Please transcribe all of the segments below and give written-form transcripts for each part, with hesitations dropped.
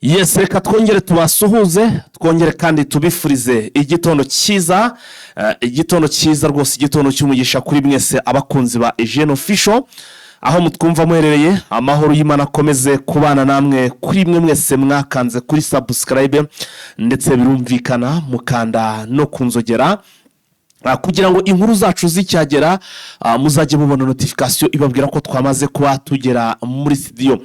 Yes, reka twongere tubasuhuze, twongere kandi tubifurize igitondo cyiza, igitondo cyiza rwose, igitondo cy'umugisha kuri mwese abakunzi ba Eugene Official, aho mutwumva muherereye. Amahoro y'Imana akomeze kubana namwe kuri mwe mwese mwakanze kuri subscribe ndetse birumvikana mukanda no kunzogera kugira ngo inkuru zacu zicyagera muzajye mubona notification ibabwira ko twamaze kuba tugera muri studio.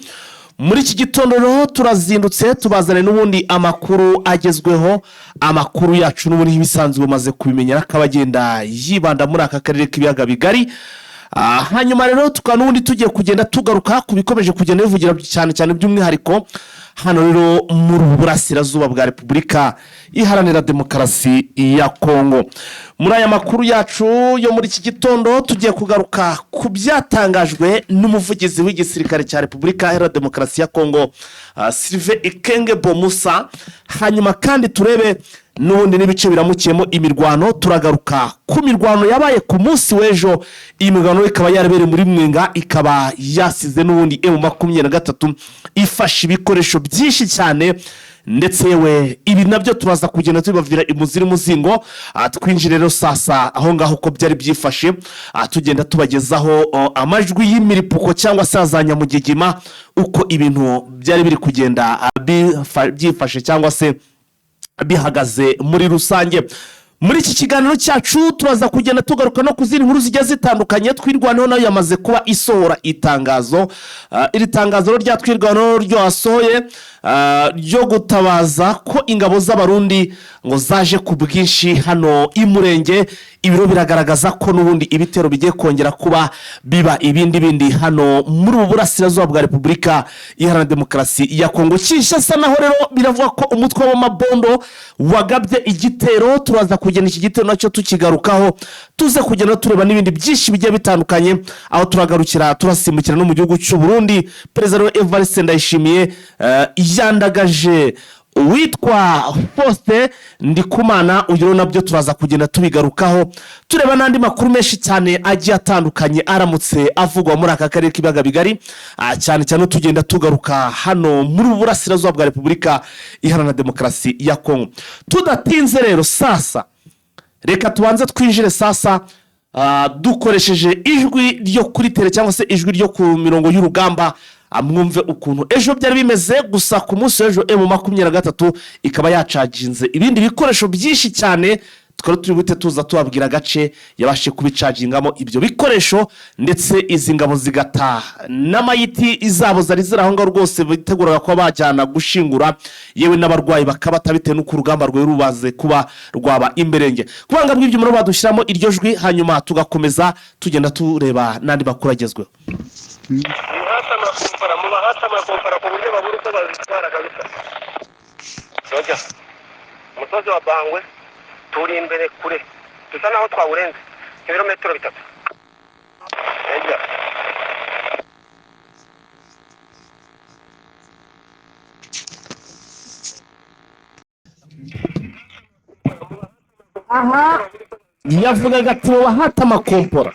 Muri iki gitondo rero turazindutse tubazane n'ubundi amakuru agezweho, amakuru yacu n'ubundi ibisanzwe bumaze kubimenyera kabagenda yibanda muri aka karere k'ibiyaga bigari. Hanyuma rero n'ubundi tugiye kugenda tugaruka kubikomeje kugenda bivugira cyane cyane by'umwihariko hano rero muri burasirazuba bwa Repubulika Iharanira Demokarasi ya Kongo. Muri aya makuru yacu yo muri iki gitondo tugiye kugaruka ku byatangajwe n'umuvugizi w'igisirikare cya Repubulika Iharanira Demokarasi ya Kongo, Sylvain Ekenge Bomusa. Hanyuma kandi turebe n'ubundi n'ibice biramukiyemo imirwano. Turagaruka ku mirwano yabaye ku munsi w'ejo. Iyi mirwano ikaba yarabereye muri Mwenga, ikaba yasize n'ubundi M23 ifashe ibikoresho byinshi cyane, ndetse yewe ibi nabyo tubaza kugenda tubavira imuziri muzingo. Twinjire rero sasa aho ngaho uko byari byifashe, tugenda tubagezaho amajwi y'imiripuko cyangwa se azanyamugigima, uko ibintu byari biri kugenda byifashe cyangwa se bihagaze muri rusange. Muri iki kiganiro cyacu turaza kugenda tugaruka no kuzindi nkuru zijya zitandukanye. Twirwanaho nayo yamaze kuba isohora itangazo, iri tangazo rya Twirwanaho ryo asohoye ryo gutabaza ko ingabo z'abarundi ngo zaje ku bwinshi hano imurenge. Ibiro biragaragaza ko n'ubundi ibitero bigiye kongera kuba biba ibindi hano muri burasirazuba bwa Repubulika Iharanira Demokarasi ya Kongo. Kinshasa naho rero biravuga ko umutwe w'amabondo wagabye igitero. Turaza kugenda iki gitero nacyo tukigarukaho, tuze kugenda tureba n'ibindi byinshi bigiye bitandukanye, aho turagarukira turasimbukira no mu gihugu cy'u Burundi. Perezida Evariste Ndayishimiye yandagaje witwa Faustin Ndikumana. Uyu nabyo turaza kugenda tubigarukaho, tureba n'andi makuru menshi cyane agiye atandukanye aramutse avugwa muri aka karere k'ibiyaga bigari, cyane cyane tugenda tugaruka hano muri burasirazuba bwa Repubulika Iharanira Demokarasi ya Kongo. Tudatinze rero sasa reka tubanze twinjire sasa dukoresheje ijwi ryo kuri tele cyangwa se ijwi ryo ku mirongo y'urugamba, amwumve ukuntu ejo byari bimeze. Gusa ku munsi w'ejo M23 ikaba yacaginze ibindi bikoresho byinshi cyane. Tukaba turi bute tuza tubabwira agace yabashe kubicagingamo ibyo bikoresho, ndetse izi ngabo zigata n'amayiti izabo zari ziraho ngo rwose biteguraga ko bajyana gushingura, yewe n'abarwayi bakabata bitewe n'uko urugamba rwe rubaze kuba rwaba imberenge. Kubanga bw'ibyo muri badushyiramo iryo jwi, hanyuma tugakomeza tugenda tureba n'andi makuru agezweho. Umusozi wa Bangwe turi imbere kure, dusa naho twawurenze kilometero 3. Aha yavugaga ati bahata amakompora,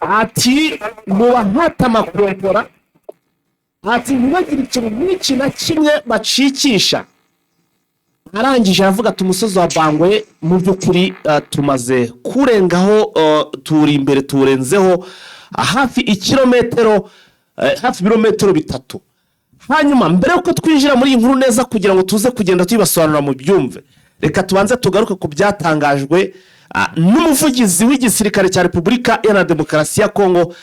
ati mu bahata amakompora, ati ntibagire ikintu n'iki na kimwe bacikisha. Arangije aravuga ati umusozi wa Bangwe mu by'ukuri tumaze kurengaho, turi imbere turenzeho hafi ikilometero, hafi ibirometero 3. Hanyuma mbere yuko twinjira muri iyi nkuru neza kugira ngo tuze kugenda tubibasobanura mu byumve, reka tubanze tugaruke ku byatangajwe n'umuvugizi w'igisirikare cya Repubulika Iharanira Demokarasi ya Kongo,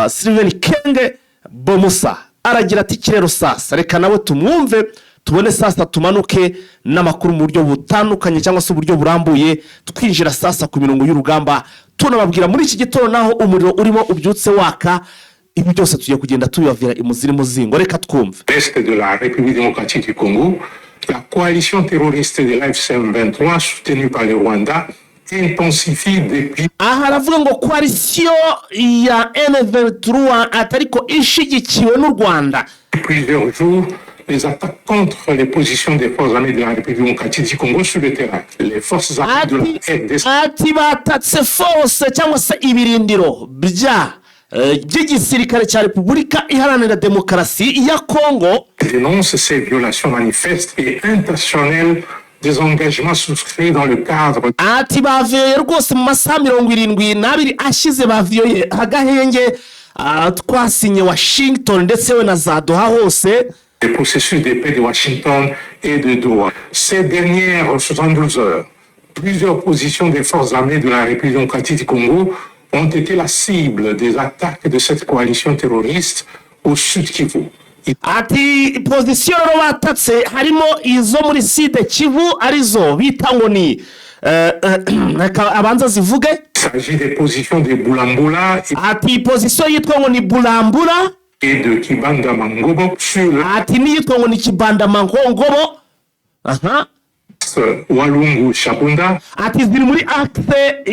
Sylvain Ekenge Bomusa. Aragira ati kirero sasa reka nawe tumwumve, tubone sasa tumanuke n'amakuru mu buryo butandukanye cyangwa se uburyo burambuye. Twinjira sasa ku mirongo y'urugamba, tunababwira muri iki gitondo naho umuriro urimo ubyutse waka. Ibi byose tugiye kugenda tubibavira imuziri muzingo. Reka twumve. Est de la République démocratique du Congo, la coalition terroriste de l'AFC-M23 soutenue par le Rwanda intensifie depuis. Aha aravuga ngo coalition ya M23 atariko ishigikiwe n'u Rwanda. Plusieurs jours, les attaques contre les positions des forces armées de la République démocratique du Congo sur le terrain. Les forces armées de la RDC. Ati batatse force cyangwa se ibirindiro bya by'igisirikare cya Repubulika Iharanira Demokarasi ya Kongo dénonce ces violations manifestes et intentionnelles des engagements souscrits dans le cadre ati bavuye rwose mu masaha 72 ashize bavuye agahenge twasinye Washington ndetse we na za Doha hose des processus de paix de Washington et de Doha. Ces dernières 72 heures, plusieurs positions des forces armées de la République démocratique du Congo ont été la cible des attaques de cette coalition terroriste au sud Kivu. ati pozisiyo rero batatse harimo izo muri Sud Kivu arizo bita ngo ni abanza zivuge. Il s'agit des positions de Bulambula ati pozisiyo yitwa ngo ni Bulambula et de Kibanda Mangobo sur ati n'iyitwa ngo ni Kibanda Mangobo Walungu Shabunda. ati ziri muri akse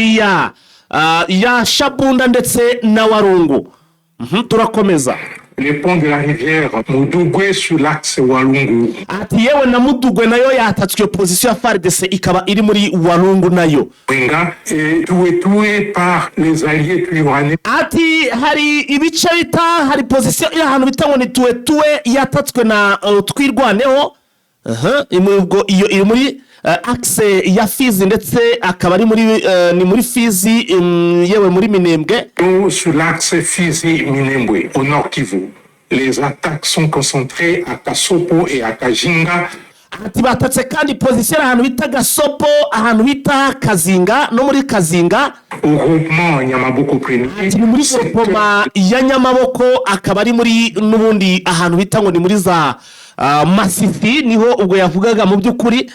ya Shabunda ndetse na Walungu. Turakomeza. Les ponts de la rivière Mudugwe sur l'axe Walungu. ati yewe na Mudugwe nayo yatatswe position ya FARDC ikaba iri muri Walungu nayo. Winga est tué par les alliés twirwanais. ati hari ibice bita hari position y'ahantu bita ngo ni tuwe yatatswe na twirwaneho. Imubwo iyo iri muri axe ya Fizi ndetse akaba ari muri ni muri Fizi yewe muri Minembwe. Sur l'axe Fizi-Minembwe au nord Kivu. Les attaques sont concentrées à Kasopo et à Kajinga. ati batatse kandi position ahantu bita Gasopo ahantu bita Kazinga no muri Kazinga. Au groupement Nyamaboko Premier. ati ni muri groupement ya Nyamaboko akaba ari muri n'ubundi ahantu bita ngo ni muri za Masisi niho ubwo yavugaga mu by'ukuri.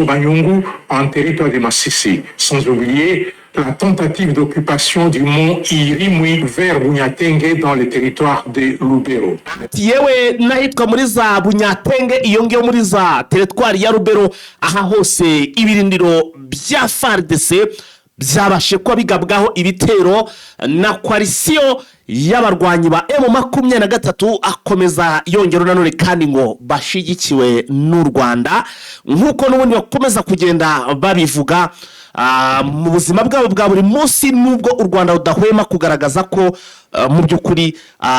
Banyungu en territoire de Masisi, sans oublier la tentative d'occupation du mont Irimwi vers Bunyatenge dans le territoire de Lubero. yewe nahitwa muri za Bunyatenge iyo ngiyo muri za territoire ya Lubero aha hose ibirindiro bya FARDC byabashe kuba bigabwaho ibitero na coalition y'abarwanyi ba M23 akomeza yongera nanone kandi ngo bashigikiwe n'u Rwanda nkuko n'ubundi bakomeza kugenda babivuga mu buzima bwabo bwa buri munsi nubwo u Rwanda rudahwema kugaragaza ko mu by'ukuri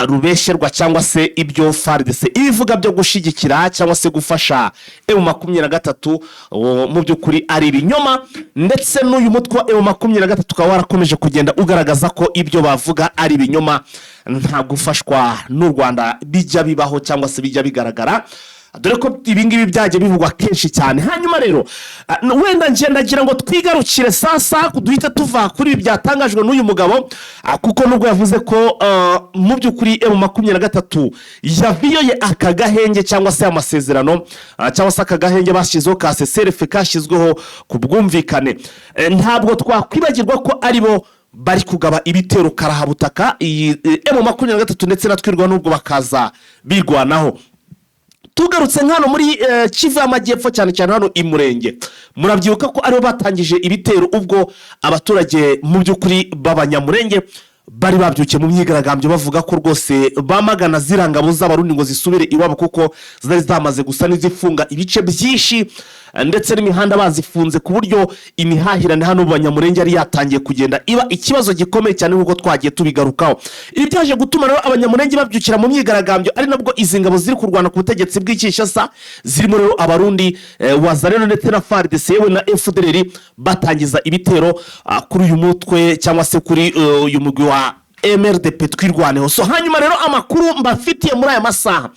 rubesherwa cyangwa se ibyo FARDC ibivuga byo gushigikira cyangwa se gufasha M23 mu by'ukuri ari ibinyoma ndetse n'uyu mutwe M23 ukaba warakomeje kugenda ugaragaza ko ibyo bavuga ari ibinyoma nta gufashwa n'u Rwanda bijya bibaho cyangwa se bijya bigaragara dore ko ibingibi byaje bivugwa kenshi cyane. Hanyuma rero wenda ndagira ngo twigarukire sasa kuduhita tuva kuri ibi byatangajwe n'uyu mugabo kuko nubwo yavuze ko mu by'ukuri M23 yaviyoye akagahenge cyangwa se amasezerano cyangwa se akagahenge bashyizeho ka CCRF kashyizweho ku bwumvikane ntabwo twakwibagirwa ko aribo bari kugaba ibitero karahabutaka iyi M23 ndetse natwirwa nubwo bakaza bigwanaho. Tugarutse nkano muri Kivu y'Amajyepfo cyane cyane hano i Murenge murabyibuka ko aribo batangije ibitero ubwo abaturage mu by'ukuri b'Abanyamurenge bari babyukiye mu myigaragambyo bavuga ko rwose bamagana zirangabo z'abarundi ngo zisubire iwabo kuko zari zamaze gusa n'izifunga ibice byinshi ndetse n'imihanda bazifunze ku buryo imihahirane hano mu Banyamurenge ari yatangiye kugenda iba ikibazo gikomeye cyane nk'uko twagiye tubigarukaho. Ibi byaje gutuma rero Abanyamurenge babyukira mu myigaragambyo ari nabwo izi ngabo ziri kurwana ku butegetsi bw'Kinshasa zirimo rero abarundi wazareno ndetse na FARDC yewe na FDLR batangiza ibitero kuri uyu mutwe cyangwa se kuri uyu mugwi wa MRDP twirwaneho. So hanyuma rero amakuru mbafitiye muri aya masaha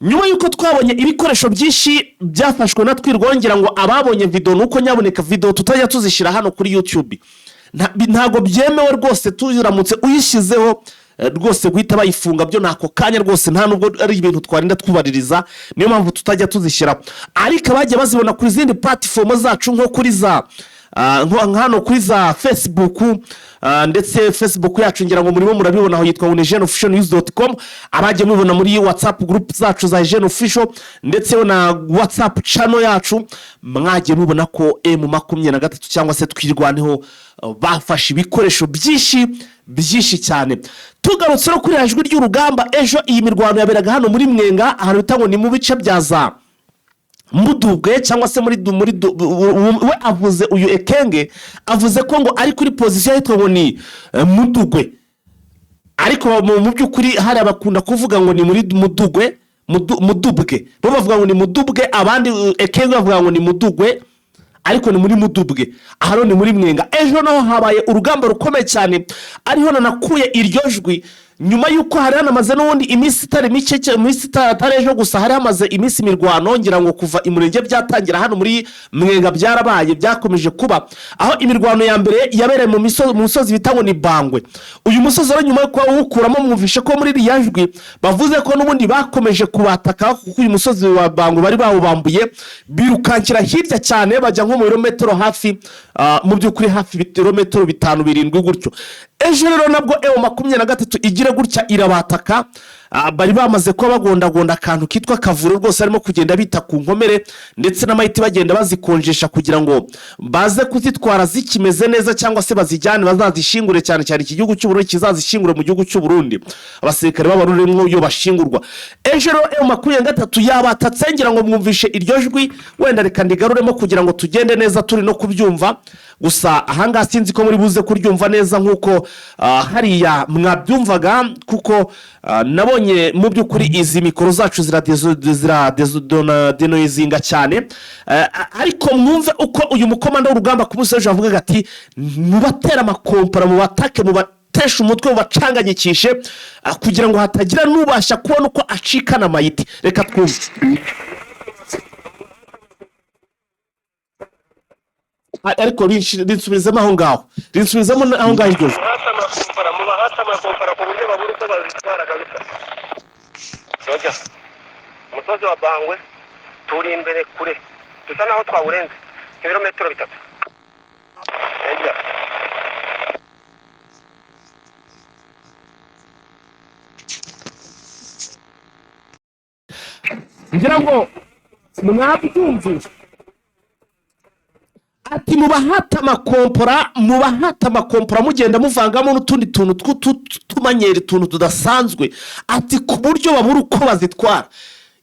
nyuma yuko twabonye ibikoresho byinshi byafashwe na twirwongera ngo ababonye video nuko nyaboneka video tutajya tuzishira hano kuri YouTube ntago byemewe rwose tuziramutse uyishyizeho rwose guhita bayifunga byo nako kanya rwose nta nubwo ari ibintu twarinda twubaririza niyo mpamvu tutajya tuzishira ariko bagiye bazibona kuri zindi platform zacu nko kuri za hano kuri za Facebook ndetse Facebook yacu ngira ngo murimo murabibona aho yitwa GenoFishoNews.com abagiye mubona muri WhatsApp group zacu za GenoFisho ndetse na WhatsApp channel yacu mwagiye mubona ko M23 cyangwa se twirwaneho bafashe ibikoresho byinshi cyane. Tugarutse no kuri Ijwi ry'Urugamba ejo iyi mirwano yaberaga hano muri Mwenga ahantu bitango ni mu bice byaza Mudugwe cyangwa se muri we avuze uyu Ekenge avuze ko ngo ari kuri position yitwa ngo ni Mudugwe ariko mu by'ukuri hari abakunda kuvuga ngo ni muri Mudugwe, Mudubwe, bo bavuga ngo ni Mudubwe, abandi Ekenge bavuga ngo ni Mudugwe, ariko ni muri Mudubwe, aha ni muri Mwenga. Ejo naho habaye urugamba rukomeye cyane, ariho nakuye iryo jwi nyuma yuko hari hanamaze n'ubundi iminsi itari mike, iminsi itari ejo gusa, hari hamaze iminsi imirwano, ngira ngo kuva imurenge byatangira hano muri Mwenga byarabaye, byakomeje kuba, aho imirwano ya mbere yabereye mu musozi bita ngo ni Bangwe. Uyu musozi rero nyuma yo kuwukuramo mwumvishe ko muri iriya jwi bavuze ko n'ubundi bakomeje kubataka, kuko uyu musozi wa Bangwe bari bawubambuye, birukankira hirya cyane bajya nko mu birometero hafi, mu by'ukuri hafi ibirometero 5-7 gutyo. Ejo rero nabwo M23 igira gutya irabataka, bari bamaze ko bagondagonda akantu kitwa kavuro rwose, arimo kugenda bita ku nkomere ndetse n'amahiti bagenda bazikonjesha kugira ngo baze kuzitwara zikimeze neza, cyangwa se bazijyane bazazishingure, cyane cyane iki gihugu cy'u Burundi kizazishingure mu gihugu cy'u Burundi, abasirikare b'abarurimo yo bashingurwa. Ejo rero M23 yabatatse, ngira ngo mwumvishe iryo jwi, wenda reka ndigaruremo kugira ngo tugende neza turi no kubyumva, gusa ahangaha sinzi ko muri buze kuryumva neza nkuko hariya mwabyumvaga, kuko nabonye mu by'ukuri izi mikoro zacu ziradenoizinga cyane, ariko mwumve uko uyu mukomanda w'urugamba ku munsi w'ejo avuga ati mubatera amakompara, mubatake, mubatesha umutwe, mubacanganyikishe, kugira ngo hatagira n'ubasha kubona uko acikana amayiti. Reka twumve. Ariko rinsubizemo aho ngaho, rinsubizemo aho ngaho iryo mubahata amakompara ku buryo babura uko bazitwara kabisa. Soja umusozi wa Bangwe turi imbere kure, dusa naho twawurenze ibirometero 3. Ejya ngira ngo mwabyumvise ati mubahata amakompora mugenda muvangamo n'utundi tuntu tw'utumanyeri, tuntu tudasanzwe, ati ku buryo babura uko bazitwara.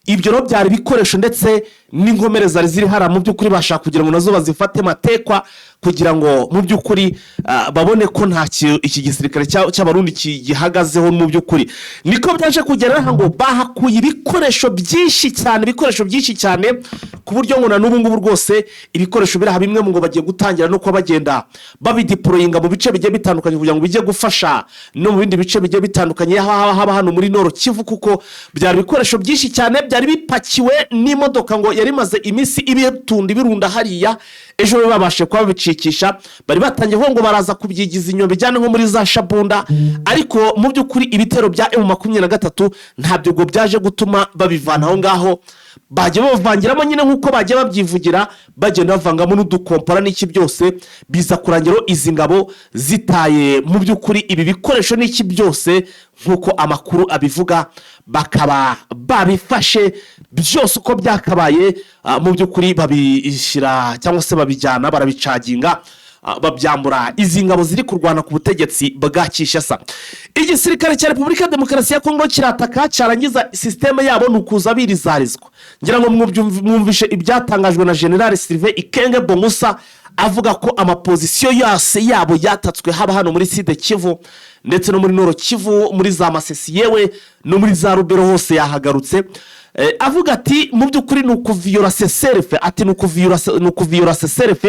Ibyo no byari bikoresho ndetse n'inkomere ziri hara, mu by'ukuri bashaka kugira ngo nazo bazifate matekwa, kugira ngo mu by'ukuri babone ko nta iki gisirikare cy'abarundi gihagazeho. Mu by'ukuri niko byaje kugera ngo bahakuye ibikoresho byinshi cyane, ku buryo ngo na n'ubu ngubu rwose ibikoresho biraha bimwe ngo bagiye gutangira no kuba bagenda babideployinga mu bice bigiye bitandukanye, kugira ngo bijye gufasha no mu bindi bice bigiye bitandukanye haba hano muri Nord Kivu, kuko byari ibikoresho byinshi cyane byari bipakiwe n'imodoka ngo yari maze iminsi birunda hariya. Ejo babashe kuba bicikisha, bari batangiye ngo baraza kubyigiza inyuma bijyane nko muri za Shabunda, ariko mu by'ukuri ibitero bya M23 ntabyo ngo byaje gutuma babivana aho ngaho, bajye bavangiramo nyine nkuko bajye babyivugira, bagenda bavangamo n'udukompara n'iki byose, biza kurangiro izi ngabo zitaye mu by'ukuri ibi bikoresho n'iki byose nkuko amakuru abivuga, bakaba babifashe byose uko byakabaye, mu by'ukuri babishyira cyangwa se babijyana barabicaginga, babyambura izi ngabo ziri kurwana ku butegetsi bwa Kinshasa. Igisirikare cya Repubulika Demokarasi ya Kongo kirataka, cyarangiza systeme yabo nukuza birizarizwa. Ngira ngo mwumvishe ibyatangajwe na General Sylvain Ekenge Bomusa, avuga ko amapozisiyo yose yabo yatatswe haba hano muri Sud Kivu ndetse no muri Nord Kivu, muri za Masisi, yewe no muri za Rubero hose yahagarutse. Avuga ati mu by'ukuri nukuviyora CCRF, ati nukuviyora CCRF,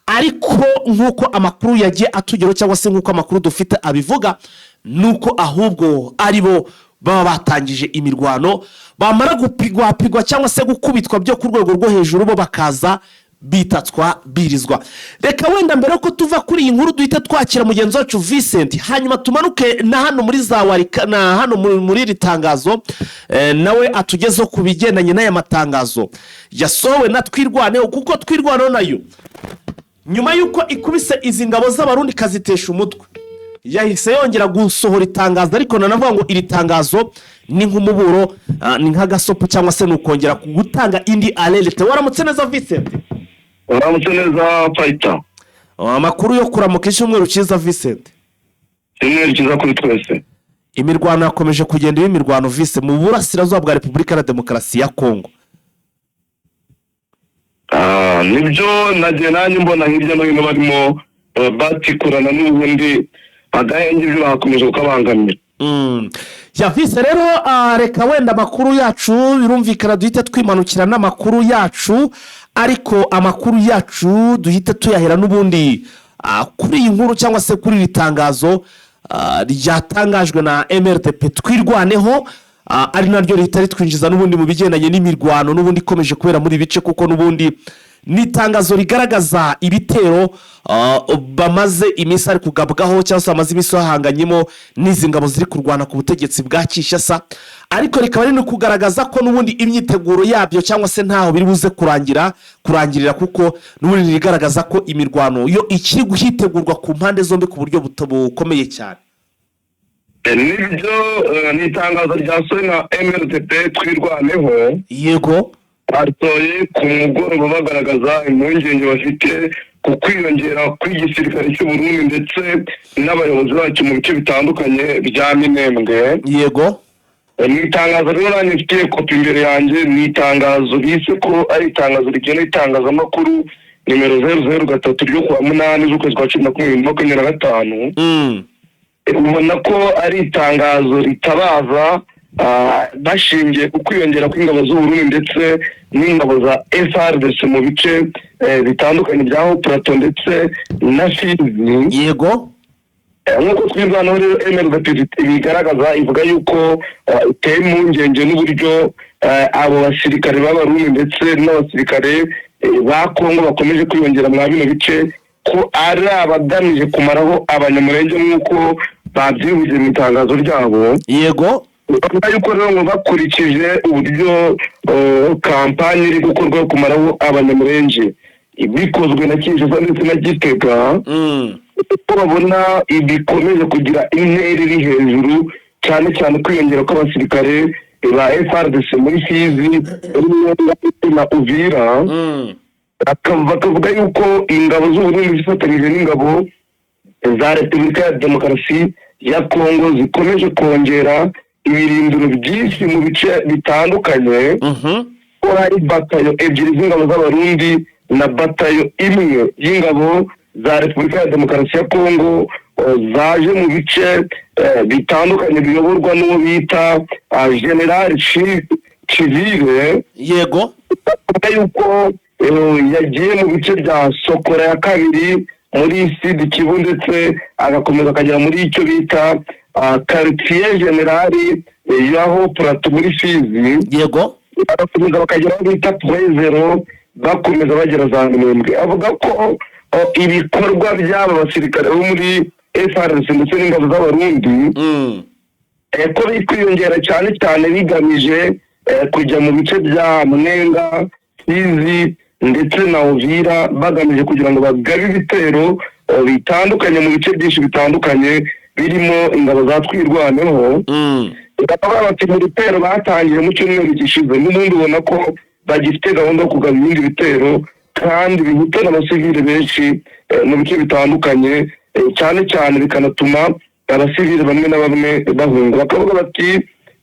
ariko nkuko amakuru yagiye atugero cyangwa se nkuko amakuru dufite abivuga, nuko ahubwo aribo baba batangije imirwano, bamara gupigwa cyangwa se gukubitwa byo ku rwego rwo hejuru, bo bakaza bitatswa birizwa. Reka wenda mbere ko tuva kuri iyi nkuru duhita twakira mugenzi wacu Vincent, hanyuma tumanuke na hano muri za Warika, na hano muri ritangazo, nawe atugezeho kubigendanye n'aya matangazo yasohowe na Twirwaneho, kuko Twirwaneho nayo nyuma yuko ikubise izi ngabo z'abarundi kazitesha umutwe, yahise yongera gusohora itangazo, ariko nanavuga ngo iri tangazo ni nk'umuburo, ni nk'agasopo cyangwa se nukongera gutanga indi alerte. Waramutse neza Vincent? Waramutse neza Paita. Amakuru yo kuramuka icyumweru cyiza Vincent? Icyumweru cyiza kuri twese. Imirwano yakomeje kugenda imirwano Vincent mu burasirazuba bwa Repubulika ya Demokarasi ya Kongo. Nibyo nagiye nanjye mbona hirya no hino barimo batikurana n'ubundi agahenge ibyo bakomeje kukabangamira. Vise rero reka wenda amakuru yacu birumvikana duhita twimanukira n'amakuru yacu, ariko amakuru yacu duhita tuyahera n'ubundi kuri iyi nkuru cyangwa se kuri iri tangazo ryatangajwe na MRDP twirwaneho, ari naryo rihita ritwinjiza n'ubundi mu bigendanye n'imirwano n'ubundi ikomeje kubera muri bice, kuko n'ubundi ni itangazo rigaragaza ibitero bamaze iminsi ari kugabwaho cyangwa se bamaze iminsi bahanganyemo n'izi ngabo ziri kurwana ku butegetsi bwa Kinshasa, ariko rikaba riri no kugaragaza ko n'ubundi imyiteguro yabyo cyangwa se ntaho biri buze kurangirira, kuko n'ubundi rigaragaza ko imirwano yo ikiri guhitegurwa ku mpande zombi ku buryo bukomeye cyane. Nibyo ni itangazo ryasohowe na MRDP twirwaneho. Yego, batoye ku mugoroba bagaragaza impungenge bafite ku kwiyongera kw'igisirikare cy'u Burundi ndetse n'abayobozi bacyo mu bice bitandukanye bya Minembwe. Yego, ni itangazo rero nanjye mfitiye kopi imbere yanjye, ni itangazo bise ko ari itangazo rigena itangazamakuru nimero 003 ryo kuwa 8 z'ukwezi kwa 10/2025. ubona ko ari itangazo ritabaza bashingiye ku kwiyongera kw'ingabo z'u Burundi ndetse n'ingabo za FARDC mu bice bitandukanye bya Plateau ndetse na Fizi. Yego, nk'uko twirwanaho rero MRDP bigaragaza ivuga yuko iteye impungenge n'uburyo abo basirikare b'Abarundi ndetse n'abasirikare ba Kongo bakomeje kwiyongera mu bino bice, ko ari abagamije kumaraho abanyamurenge nk'uko babyihuje mu itangazo ryabo. yego, bavuga yuko rero ngo bakurikije uburyo kampani iri gukorwa kumaraho abanyamurenge bikozwe na Kinshasa ndetse na Gitega, ko babona ibikomeje kugira intera iri hejuru, cyane cyane kwiyongera kw'abasirikare ba FARDC muri Fizi na Uvira. Bakavuga yuko ingabo z'u Burundi zifatanyije n'ingabo za Repubulika ya Demokarasi ya Kongo zikomeje kongera ibirindiro byinshi mu bice bitandukanye, ko hari batayo ebyiri z'ingabo z'Abarundi na batayo imwe y'ingabo za Repubulika ya Demokarasi ya Kongo zaje mu bice bitandukanye biyoborwa n'uwo bita General Civile. yego, bavuga yuko yagiye mu bice bya Sokora ya kabiri muri Sud Kivu ndetse agakomeza akagera muri icyo bita Quartier General yaho Plateau muri Fizi. yego, bagakomeza bakagera aho bita Point 0 bakomeza bagera za Minembwe. Avuga ko ibikorwa by'aba basirikare bo muri FARDC ndetse n'ingabo z'Abarundi ko biri kwiyongera cyane cyane bigamije kujya mu bice bya Mwenga, Fizi ndetse na Uvira, bagamije kugira ngo bagabe ibitero bitandukanye mu bice byinshi bitandukanye birimo ingabo za twirwaneho. bakaba bati mu bitero batangiye mu cyumweru gishize, n'ubundi ubona ko bagifite gahunda yo kugaba ibindi bitero kandi bihutana abasivile benshi mu bice bitandukanye, cyane cyane bikanatuma abasivile bamwe na bamwe bahunga. Bakavuga bati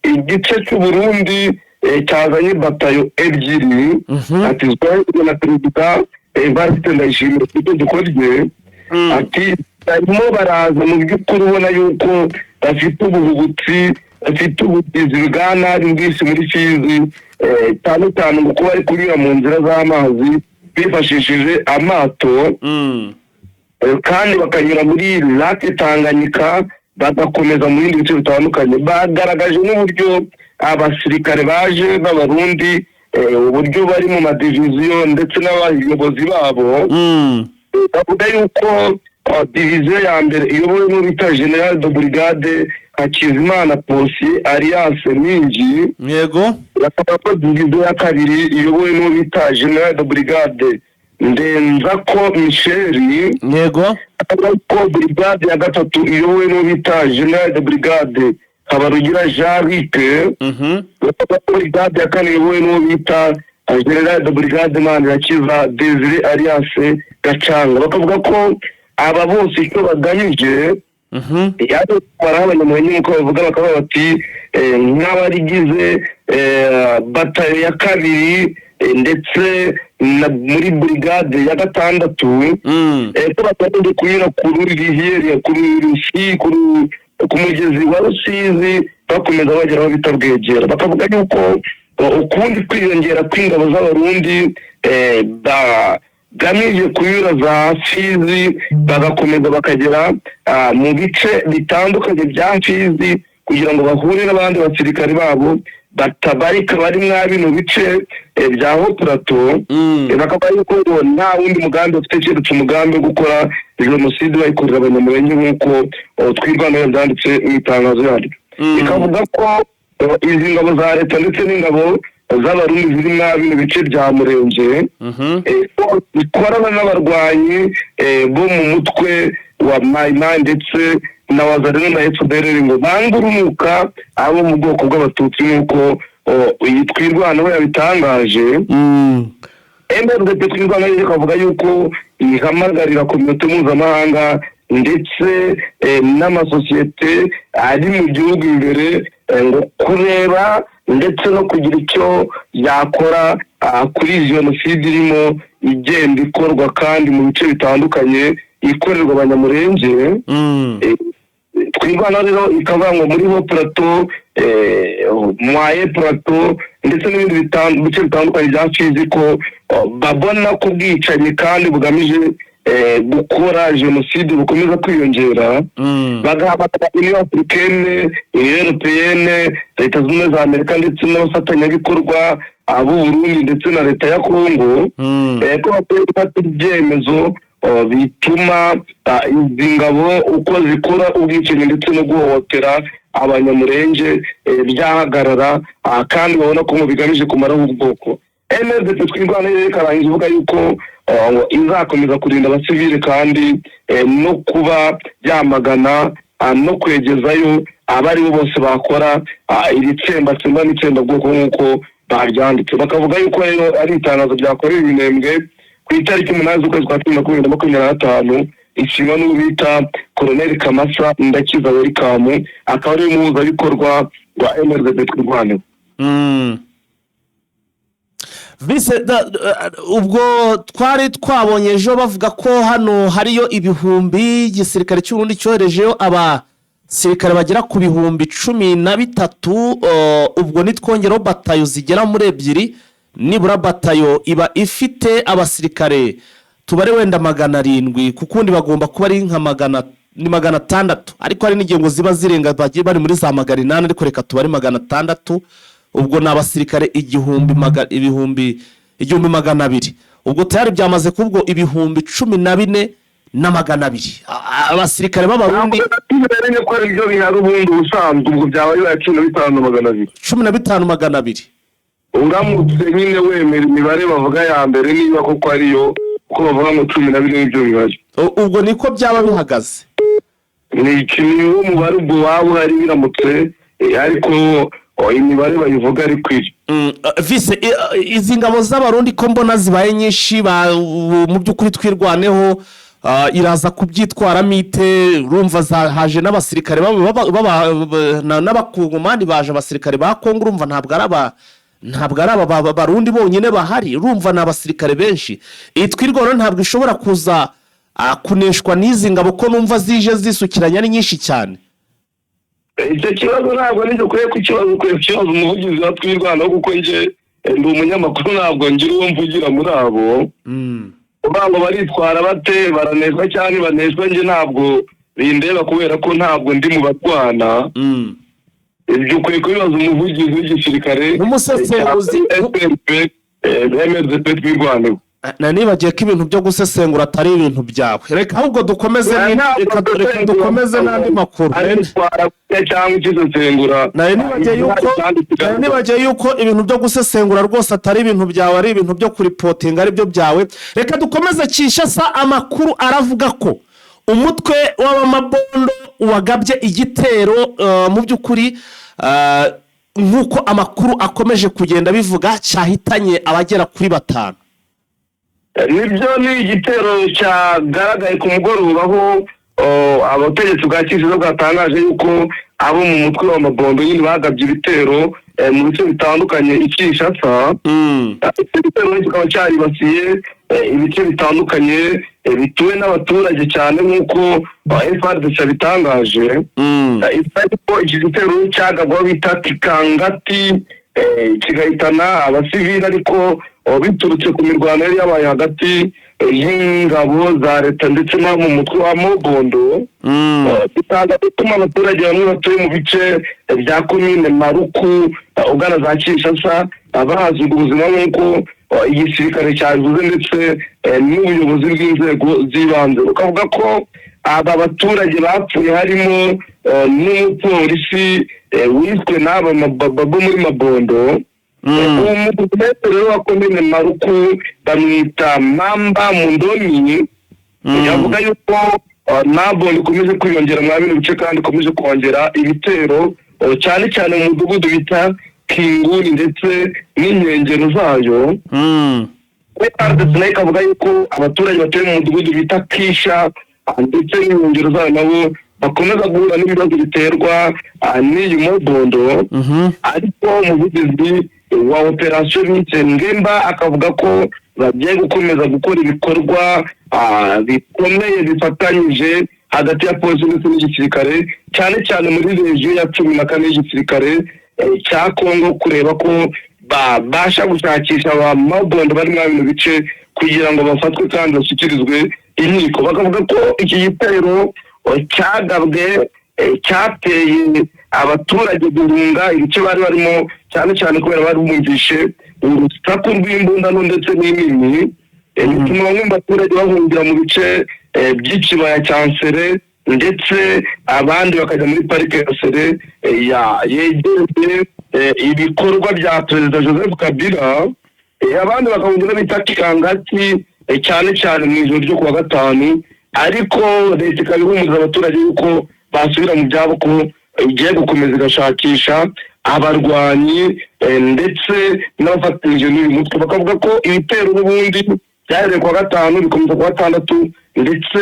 igice cy'u Burundi cyazanye batayo ebyiri atizwe na Perezida Evariste Ndayishimiye ku itegeko rye, ati barimo baraza mu by'ukuri ubona yuko bafite ubuhubutsi, bafite ubugizi bwa nabi bwinshi muri Fizi, cyane cyane ngo kuba bari kunyura mu nzira z'amazi bifashishije amato, kandi bakanyura muri Lake Tanganyika bagakomeza mu bindi bice bitandukanye. Bagaragaje n'uburyo abasirikare baje b'Abarundi uburyo bari mu madiviziyo ndetse n'abayobozi babo. Bavuga yuko diviziyo ya mbere iyobowe n'ubita General de Brigade Hakizimana Possi Alias Mingi. yego, Bakavuga ko diviziyo ya kabiri iyobowe n'ubita General de Brigade Ndenzako Michel. yego, Bakavuga ko brigade ya gatatu iyobowe n'ubita General de Brigade Habarugira Jean-Luc. Bakavuga ko brigade ya kane iyobowe n'ubita General de Brigade Manirakiza Desire Alias Gacanga. Bakavuga ko aba bose icyo bagamije yari kumara abanyamurenge nk'uko bavuga, bakaba bati nk'abarigize batayo ya kabiri ndetse muri brigade ya gatandatu, ko batangiye kunyura ku Rurihieri, ku Rusi, ku mugezi wa Rusizi bakomeza bagera aho bita Bwegera, bakavuga yuko ukundi kwiyongera kw'ingabo z'abarundi bagamije kunyura za Fizi bagakomeza bakagera mu bice bitandukanye bya Fizi kugira ngo bahure n'abandi basirikari babo batabarika bari mwa bino bice bya Hopurato. Bakaba yuko nta wundi mugambi ufite keretse umugambi wo gukora jenoside bayikorera abanyamurenge nk'uko twirwanaho byanditse mu itangazo yaryo. Ikavuga ko izi ngabo za leta ndetse n'ingabo z'abarundi ziri mwa bino bice bya Murenge bikorana n'abarwanyi bo mu mutwe wa Maimai ndetse na Wazalendo na FDLR ngo bangurunuka abo mu bwoko bw'abatutsi nk'uko twirwanaho yabitangaje. MRDP twirwanaho ikavuga yuko ihamagarira komite mpuzamahanga ndetse n'amasosiyete ari mu gihugu imbere ngo kureba ndetse no kugira icyo yakora kuri jenoside irimo igenda ikorwa kandi mu bice bitandukanye ikorerwa abanyamurenge. Twirwanaho rero ikavuga ngo muri Hopurato mwaye Plateau ndetse n'ibindi bice bitandukanye bya Fizi ko babona ko ubwicanyi kandi bugamije gukora jenoside bukomeza kwiyongera. Bagahamagara Union Africaine, Union Européenne, Leta Zunze Ubumwe za Amerika ndetse n'abafatanyabikorwa abo Burundi ndetse na leta ya Kongo ko bakwiye gufata ibyemezo bituma izi ngabo uko zikora ubwicanyi ndetse no guhohotera abanyamurenge byahagarara kandi babona ko mu bigamije kumaraho ubwoko. MRDP twirwanaho ikarangiza ivuga yuko izakomeza kurinda abasivile kandi no kuba yamagana no kwegezayo abari bo bose bakora iri tsembatsemba n'itsembabwoko nk'uko baryanditse. Bakavuga yuko rero ari itangazo ryakorewe Minembwe ku itariki 8 z'ukwezi kwa 2025 ishingwa n'ubita Colonel Kamasa Ndakiza Welcome akaba ari umuhuzabikorwa wa MRDP twirwanaho. ubwo twari twabonye ejo bavuga ko hano hariyo ibihumbi igisirikare cy'Uburundi cyoherejeyo abasirikare bagera ku bihumbi 13. ubwo nitwongeraho batayo zigera muri 2 nibura batayo iba ifite abasirikare tubare wenda 700 kukundi bagomba kuba ari nka 600 ariko hari n'igihe ngo ziba zirenga bagiye bari muri za 800 ariko reka tubare 600. ubwo ni abasirikare ibihumbi 200. ubwo tayari byamaze kubwo ibihumbi 14,200 abasirikare b'abarundi ibereye ko ari byo bihari ubundi ubusanzwe ubwo byabaye 15,200 15,200. uramutse nyine wemera imibare bavuga ya mbere niba koko ariyo ko bavuga ngo 12 n'ibyo bihari ubwo niko byaba bihagaze ni ikintu umubare ubwo waba ari biramutse ariko imibare bayivuga ari kwiri. Vise izi ngabo z'abarundi ko mbona zibaye nyinshi mu by'ukuri twirwaneho iraza kubyitwaramo ite? Urumva haje n'abasirikare n'abakongomani baje abasirikare ba Kongo urumva ntabwo ari aba barundi bonyine bahari urumva n'abasirikare benshi. Twirwanaho ntabwo ishobora kuza kuneshwa n'izi ngabo ko numva zije zisukiranya ari nyinshi cyane. Icyo kibazo ntabwo nijye kure ku kibazo umuvugizi wa twirwanaho kuko nje ndi umunyamakuru ntabwo ngira uwo mvugira muri abo. Ubango baritwara bate baraneshwa cyane baneshwa nje ntabwo bindeba kubera ko ntabwo ndi mu barwana. Ibyo kure ko bibazo umuvugizi w'igisirikare n'umusesenguzi MRDP twirwanaho. Nibagiye ko ibintu byo gusesengura atari ibintu byawe. Reka ahubwo dukomeze n'andi makuru. Cyangwa ikisesengura. Nibagiye yuko ibintu byo gusesengura rwose atari ibintu byawe ari ibintu byo kuripotinga ari byo byawe. Reka dukomeze Kinshasa amakuru aravuga ko umutwe w'abamabondo wagabye igitero mu by'ukuri nk'uko amakuru akomeje kugenda bivuga cyahitanye abagera kuri 5. Nibyo ni igitero cyagaragaye ku mugoroba aho abategetsi bwa Kinshasa bwatangaje yuko abo mu mutwe w'amabondo nyine bagabye ibitero mu bice bitandukanye i Kinshasa. Igitero kikaba cyaribasiye ibice bitandukanye bituwe n'abaturage cyane nk'uko FARDC bitangaje. Ko iki gitero cyagabwa bita Kikangati kigahitana abasivili ariko biturutse ku mirwano yari yabaye hagati y'ingabo za leta ndetse no mu mutwe wa Mogondo. Bitanga bituma abaturage bamwe batuye mu bice bya komine Maruku ugana za Kinshasa bahazwa ubuzima nk'uko igisirikare cyavuze ndetse n'ubuyobozi bw'inzego z'ibanze. Ukavuga ko aba baturage bapfuye harimo n'umupolisi wiswe n'aba bo muri Mabondo. Umumetero wa komine Maruku bamwita Mamba Mundoni yavuga yuko nabo ikomeje kwiyongera mu bino bice kandi ikomeje kongera ibitero cyane cyane mu mudugudu bita Kinguni ndetse n'inkengero zayo. FARDC ikavuga yuko abaturage batuye mu mudugudu bita Kisha ndetse n'inkengero zayo nabo bakomeza guhura n'ibibazo biterwa n'iyi Mobondo. Ariko umuvugizi wa operation Ngemba akavuga ko bagiye gukomeza gukora ibikorwa bikomeye bifatanyije hagati ya polisi ndetse n'igisirikare cyane cyane muri region ya 14 y'igisirikare cya Kongo kureba ko babasha gushakisha aba Mobondo bari mu bice kugira ngo bafatwe kandi bashyikirizwe inkiko. Bakavuga ko iki gitero cyagabwe cyateye abaturage guhunga ibice bari barimo cyane cyane kubera bari bumvishe urusaku rw'imbundano ndetse n'inini. Bituma bamwe mu baturage bahungira mu bice by'ikibaya cya Nsere ndetse abandi bakajya muri parike ya Sere yegereye ibikorwa bya Perezida Joseph Kabila. Abandi bakahungira bita Kikangati cyane cyane mu ijoro ryo kuwa gatanu, ariko leta ikabihumuriza abaturage yuko basubira mu byabo ko igiye gukomeza igashakisha abarwanyi ndetse n'abafatanyije n'uyu mutwe. Bakavuga ko ibitero n'ubundi byahereye kuwa gatanu bikomeza kuwa gatandatu ndetse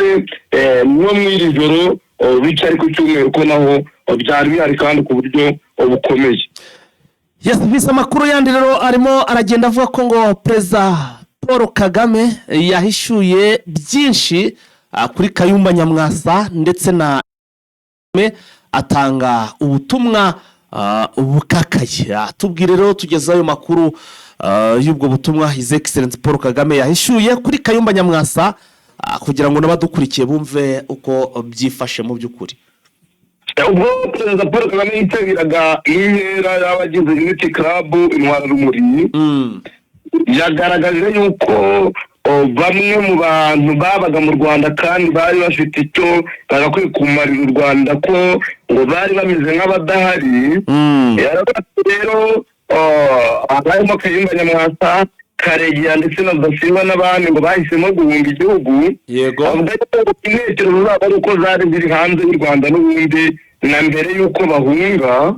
no mu iri joro bica ari ku cyumweru ko naho byari bihari kandi ku buryo bukomeye. Visa amakuru yandi rero arimo aragenda avuga ko ngo Perezida Paul Kagame yahishuye byinshi kuri Kayumba Nyamwasa ndetse na atanga ubutumwa bukakaye. Tubwire rero tugeze ayo makuru y'ubwo butumwa His Excellency Paul Kagame yahishuye kuri Kayumba Nyamwasa kugira ngo n'abadukurikiye bumve uko byifashe mu by'ukuri. Ubwo Perezida Paul Kagame yitabiraga intera y'abagize Unity Club Intwara Rumuri yagaragaje yuko bamwe mu bantu babaga mu Rwanda kandi bari bafite icyo bagakwiye kumarira u Rwanda ko ngo bari bameze nk'abadahari. Rero abarimo Kayumba Nyamwasa, Karegeya ndetse na Dasilva n'abandi ngo bahisemo guhunga igihugu. Yego. Intekerezo zabo ari uko zari ziri hanze y'u Rwanda n'ubundi na mbere y'uko bahunga.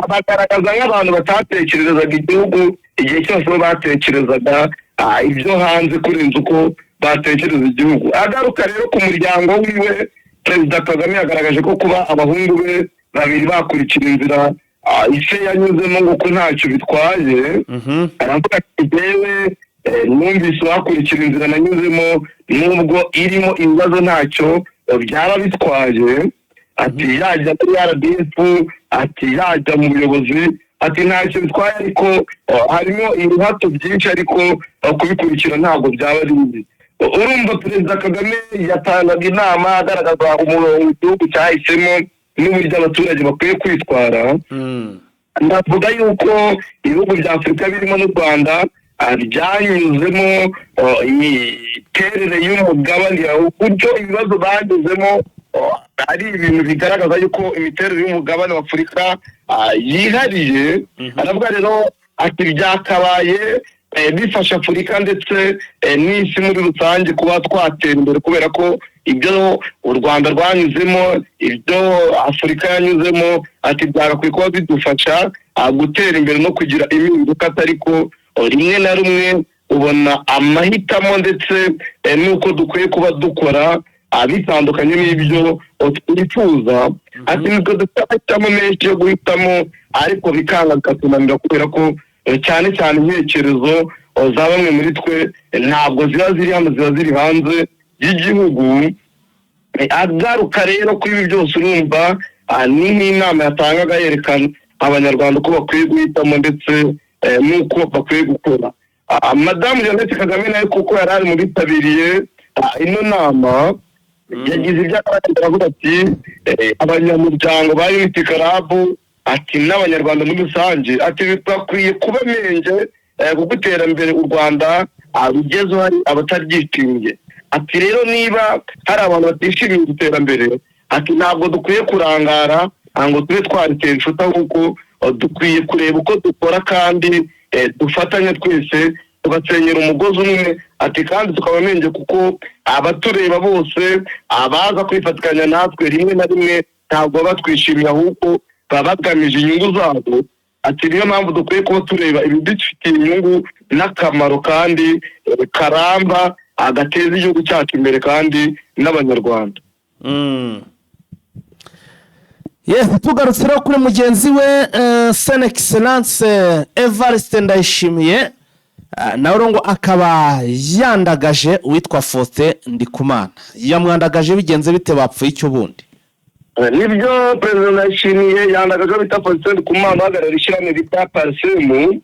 Bagaragaza nk'abantu batatekerezaga igihugu igihe cyose batekerezaga ibyo hanze kurenza uko batekereza igihugu. Agaruka rero ku muryango wiwe, Perezida Kagame yagaragaje ko kuba abahungu be babiri bakurikira inzira ise yanyuzemo ngo ko ntacyo bitwaye. Aravuga ati yewe numvise wakurikira inzira nanyuzemo nubwo irimo ibibazo ntacyo byaba bitwaye. Ati yajya muri RDF, ati yajya mu buyobozi, ati ntacyo bitwaye ariko harimo ibihato byinshi ariko kubikurikira ntabwo byaba ari bibi. Urumva Perezida Kagame yatangaga inama agaragaza umurongo igihugu cyahisemo n'uburyo abaturage bakwiye kwitwara. Ndavuga yuko ibihugu bya Afurika birimo n'u Rwanda byanyuzemo imiterere y'umugabane, uburyo ibibazo banyuzemo ari ibintu bigaragaza yuko imiterere y'umugabane wa Afurika yihariye. Aravuga rero ati byakabaye bifasha Afurika ndetse n'isi muri rusange kuba twatera imbere, kubera ko ibyo u Rwanda rwanyuzemo, ibyo Afurika yanyuzemo, ati byagakwiye kuba bidufasha gutera imbere no kugira impinduka. Ariko rimwe na rimwe ubona amahitamo ndetse n'uko dukwiye kuba dukora bitandukanye n'ibyo twifuza. Ati nibwo dufite amahitamo menshi yo guhitamo ariko bikanga bikatunanira kubera ko cyane cyane intekerezo za bamwe muri twe ntabwo ziba ziri hano, ziba ziri hanze y'igihugu. Agaruka rero kuri ibi byose urumva ni nk'inama yatangaga yerekana abanyarwanda uko bakwiye guhitamo ndetse n'uko bakwiye gukora. Madamu Jeannette Kagame nawe kuko yari ari mu bitabiriye ino nama yagize ibyo avuga ati abanyamuryango ba Unity Club ati n'abanyarwanda muri rusange ati bakwiye kuba menge kuko iterambere u Rwanda rugezeho hari abataryishimiye. Ati rero niba hari abantu batishimiye iterambere ati ntabwo dukwiye kurangara ngo tube twaritera inshuti, ahubwo dukwiye kureba uko dukora kandi dufatanye twese tugasenyera umugozi umwe. Ati kandi tukabamenye kuko abatureba bose abaza kwifatikanya natwe rimwe na rimwe ntabwo batwishimiye, ahubwo baba bagamije inyungu zabo. Ati niyo mpamvu dukwiye kuba tureba ibidufitiye inyungu n'akamaro kandi karamba agateza igihugu cyacu imbere kandi n'abanyarwanda. Tugarutse rero kuri mugenzi we Son Excellence Evariste Ndayishimiye nawe ngo akaba yandagaje uwitwa Faustin Ndikumana. Yamwandagaje bigenze bite, bapfuye icyo bundi? Nibyo President Ndayishimiye yandagaje bita Faustin Ndikumana ahagarara ishyirahamwe bita Parsemu.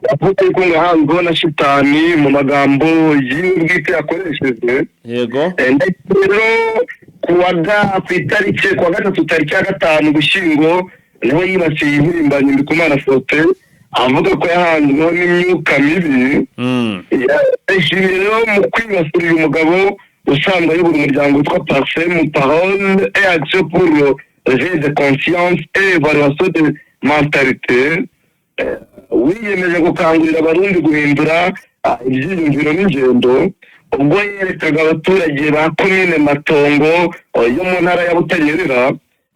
Avuga ko ngahango na shitani mu magambo y'ubwite yakoresheje. Yego. Rero kuwa gatatu tariki ya 5 Ugushyingo niho yibasiye impirimbanyi Ndikumana Faustin avuga ko yahanzweho n'imyuka mibi. Ndayishimiye rero mu kwibasira uyu mugabo usanzwe ayobora umuryango witwa Parsemu, Parole et Action pour le réveil de conscience et évaluation de mentalité, wiyemeje gukangurira abarundi guhindura ibyiyumviro n'ingendo. Ubwo yerekaga abaturage ba komine Matongo yo mu ntara ya Butanyerera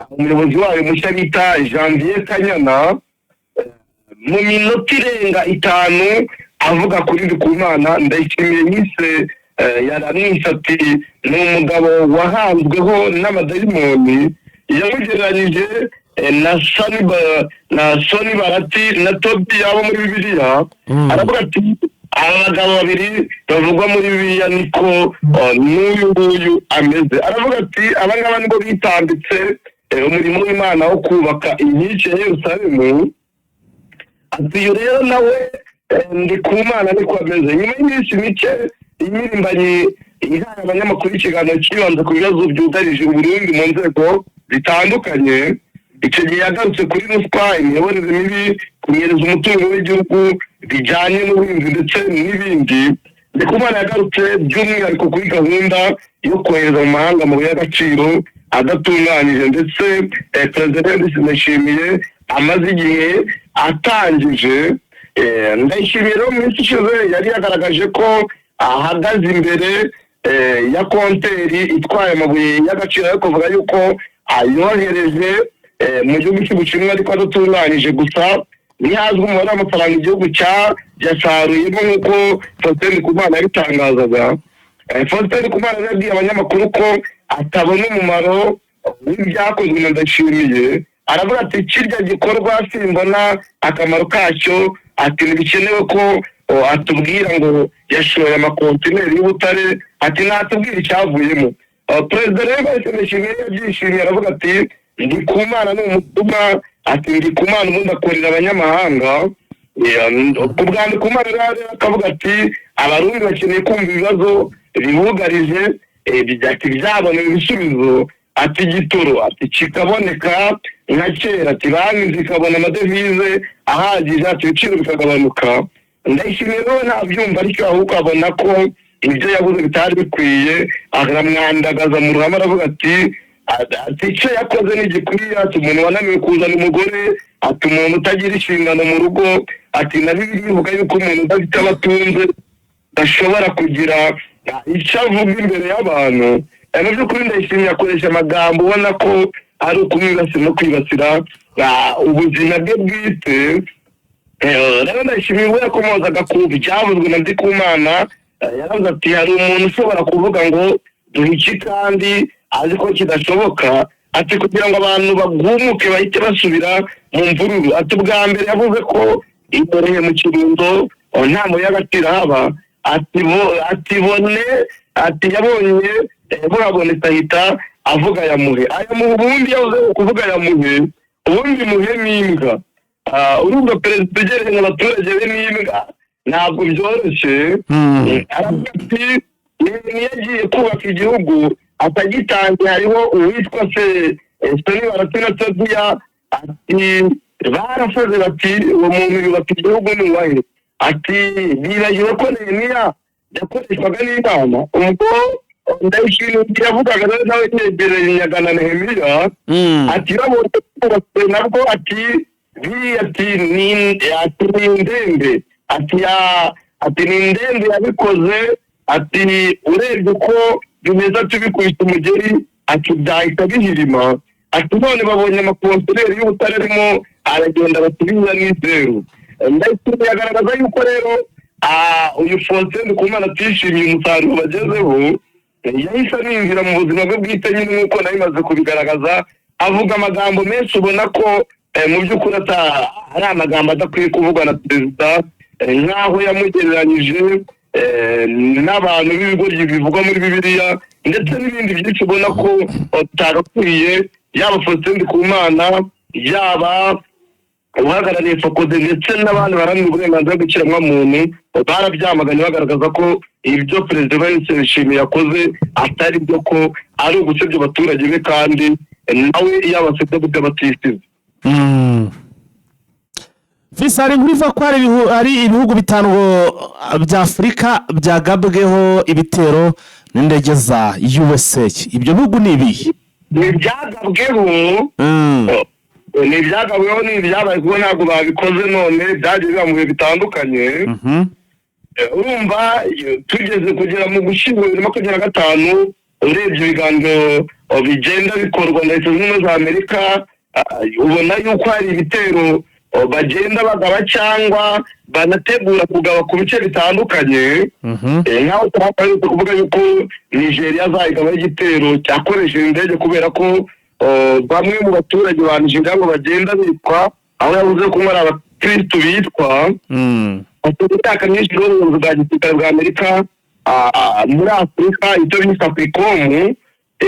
umuyobozi wayo mushya bita Janvier Kanyana mu minota irenga 5 avuga kuri Ndikumana. Ndayishimiye yise yaramwise ati ni umugabo wahanzweho n'amadayimoni, yamugereranyije na Soni Barati na Tobi abo muri Bibiliya. Aravuga ati abagabo babiri bavugwa muri Bibiliya niko n'uyu nguyu ameze. Aravuga ati abangaba nibo bitambitse umurimo w'Imana wo kubaka inkike ya Yerusalemu. Ati rero nawe Ndikumana niko ameze. Nyuma y'iminsi mike impirimbanyi ihaye abanyamakuru ikiganiro kibanza ku bibazo byugarije Burundi mu nzego bitandukanye. Icyo gihe yagarutse kuri ruswa, imiyoborere mibi, kunyereza umutungo w'igihugu bijyanye n'ubuhinzi ndetse n'ibindi. Ndikumana yagarutse by'umwihariko kuri gahunda yo kohereza mu mahanga amabuye y'agaciro adatunganyije, ndetse Perezida Ndayishimiye amaze igihe atangije. Ndayishimiye rero mu minsi ishize yari yagaragaje ko ahagaze imbere ya konteri itwaye amabuye y'agaciro, ariko kuvuga yuko ayohereje mu gihugu cy'Ubushinwa ariko adatunganyije. Gusa ntihazwi umubare w'amafaranga igihugu yasaruyemo nk'uko Faustin Ndikumana yabitangazaga. Faustin Ndikumana yabwiye abanyamakuru ko atabona umumaro w'ibyakozwe na Ndayishimiye. Aravuga ati kirya gikorwa simbona akamaro kacyo. Ati ntibikenewe ko atubwira ngo yashoye amakontineri y'ubutare. Ati natubwira icyavuyemo. Perezida rero Ndayishimiye yabyishimiye, aravuga ati Ndikumana ni umutuma. Ati Ndikumana ubundi akorera abanyamahanga. Ku bwa Ndikumana rero akavuga ati abarundi bakeneye kumva ibibazo bibugarije byabonera ibisubizo. Ati igitoro ati kikaboneka nka kera. Ati banki zikabona amadevize ahagije. Ati ibiciro bikagabanuka. Ndayishimiye rero ntabyumva ariko ahubwo abona ko ibyo yabuze bitari bikwiye, aramwandagaza mu ruhame. Aravuga ati icyo yakoze ntigikwiye. Ati umuntu wananiwe kuzana umugore. Ati umuntu utagira inshingano mu rugo. Ati na Bibiliya ivuga yuko umuntu udafite abatunze ashobora kugira icyo avuga imbere y'abantu. Mu by'ukuri Ndayishimiye akoresha amagambo ubona ko ari ukumwibasira no kwibasira ubuzima bwe bwite. Rero Ndayishimiye we yakomozaga ku byavuzwe na Ndikumana. Yaravuze ati hari umuntu ushobora kuvuga ngo duhe iki kandi azi ko kidashoboka. Ati kugira ngo abantu bagumuke bahite basubira mu mvururu. Ati ubwa mbere yavuze ko imboreye mu Kirundo nta muyaga haba atibone ati yabonye burabonetse ahita avuga yamuhe ubundi yavuze kuvuga yamuhe ubundi muhe n'imbwa urumva perezida ugereranya abaturage be n'imbwa ntabwo byoroshye aravuga ati niyo agiye kubaka igihugu atagitangiye hariho uwitwa se Soni Baratina Sodiya ati barasaze bati uwo muntu yubaka igihugu ni uwahe ati bibagiwe ko Nehemiya yakoreshwaga n'Imana ubwo Ndayishimiye yavugaga nawe yegereye Nyagana Nehemiya ati yabonye kubatse nabwo ati ni indembe ati ni indembe yabikoze ati urebye uko bimeze tubikubita umugeri ati byahita bihirima ati none babonye amakonsereri y'ubutare arimo aragenda batubiza n'izeru Ndayishimiye yagaragaza yuko rero uyu Faustin Ndikumana atishimiye umusaruro bagezeho yahise aninjira mu buzima bwe bwite nyine nk'uko nawe imaze kubigaragaza avuga amagambo menshi ubona ko mu by'ukuri ari amagambo adakwiye kuvugwa na perezida nk'aho yamugereranyije n'abantu b'ibigoryi bivugwa muri Bibiliya ndetse n'ibindi byinshi ubona ko utagakwiye yaba Faustin Ndikumana yaba uhagarariye Fokode ndetse n'abandi baharanira uburenganzira bw'ikiremwamuntu barabyamaganye bagaragaza ko ibyo perezida Ndayishimiye yakoze atari byo, ko ari ugusebya abaturage be kandi nawe yabasebye gute batisize. Visari nkuriva ko ari ibihugu bitanu bya Afurika byagabweho ibitero n'indege za USA. Ibyo bihugu ni ibihe? Ni ibyabaye kuko ntabwo babikoze none byagiye biba mu bihe bitandukanye. Urumva tugeze kugera mu gushyingo 2025 urebye ibiganiro bigenda bikorwa na Leta Zunze Ubumwe za Amerika ubona yuko hari ibitero bagenda bagaba cyangwa banategura kugaba ku bice bitandukanye. Nkaho twabaye kuvuga yuko Nigeria azayigaba igitero cyakoresheje indege kubera ko bamwe mu baturage banjinga ngo bagenda bitwa aho yavuze ko ari abakristo bitwa ataka myinshi n'ubuyobozi bwa gisirikare bwa Amerika muri Afurika icyo bita Africom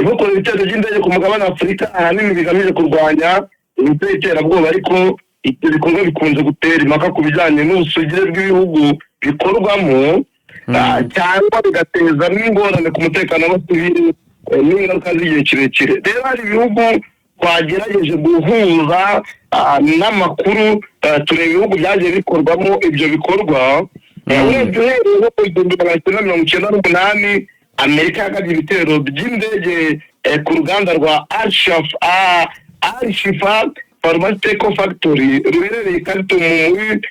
bukora ibitero by'indege ku mugabane wa Afurika ahanini bigamije kurwanya iterabwoba, ariko ibyo bikorwa bikunze gutera impaka ku bijyanye n'ubusugire bw'ibihugu bikorwamo cyangwa bigateza n'ingorane ku mutekano w'abasivili n'ingaruka z'igihe kirekire. Rero hari ibihugu twagerageje guhuza n'amakuru tureba ibihugu byagiye bikorwamo ibyo bikorwa. Urebye uhereye mu 1998 Amerika yagabye ibitero by'indege ku ruganda rwa Al-Shifa Pharmaceutical Factory ruherereye i Khartoum muri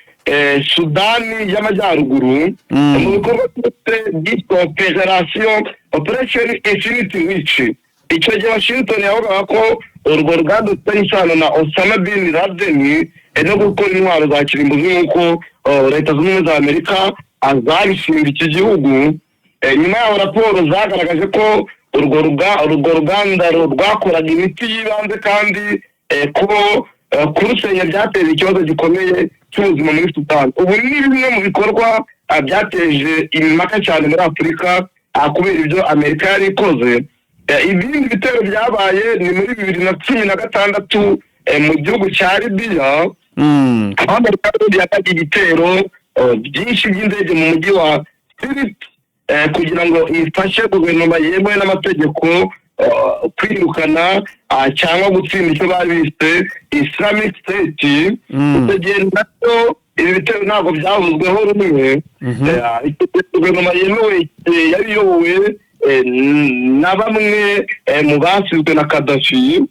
Sudani y'Amajyaruguru mu bikorwa byitwa Operation Infinity Reach. Icyo gihe Washington yavugaga ko urwo ruganda rufite isano na Osama bin Laden no gukora intwaro za kirimbuzi nk'uko Leta Zunze Ubumwe za Amerika azabishinga iki gihugu. Nyuma yaho raporo zagaragaje ko urwo ruganda rwakoraga imiti y'ibanze kandi ko kurusenya byateza ikibazo gikomeye cy'ubuzima muri Sudani. Ubu ni bimwe mu bikorwa byateje impaka cyane muri Afurika kubera ibyo Amerika yari ikoze. Ibindi bitero byabaye ni muri 2016 mu gihugu cya Libya, aho Amerika yagabye ibitero byinshi by'indege mu mujyi wa Sirte kugira ngo ifashe guverinoma yemewe n'amategeko kwirukana cyangwa gutsinda icyo bari bise Islamic State. Utagenda nabyo ibi bitero ntabwo byavuzweho rumwe. Guverinoma yemewe yari iyobowe na bamwe mu basizwe na Gaddafi,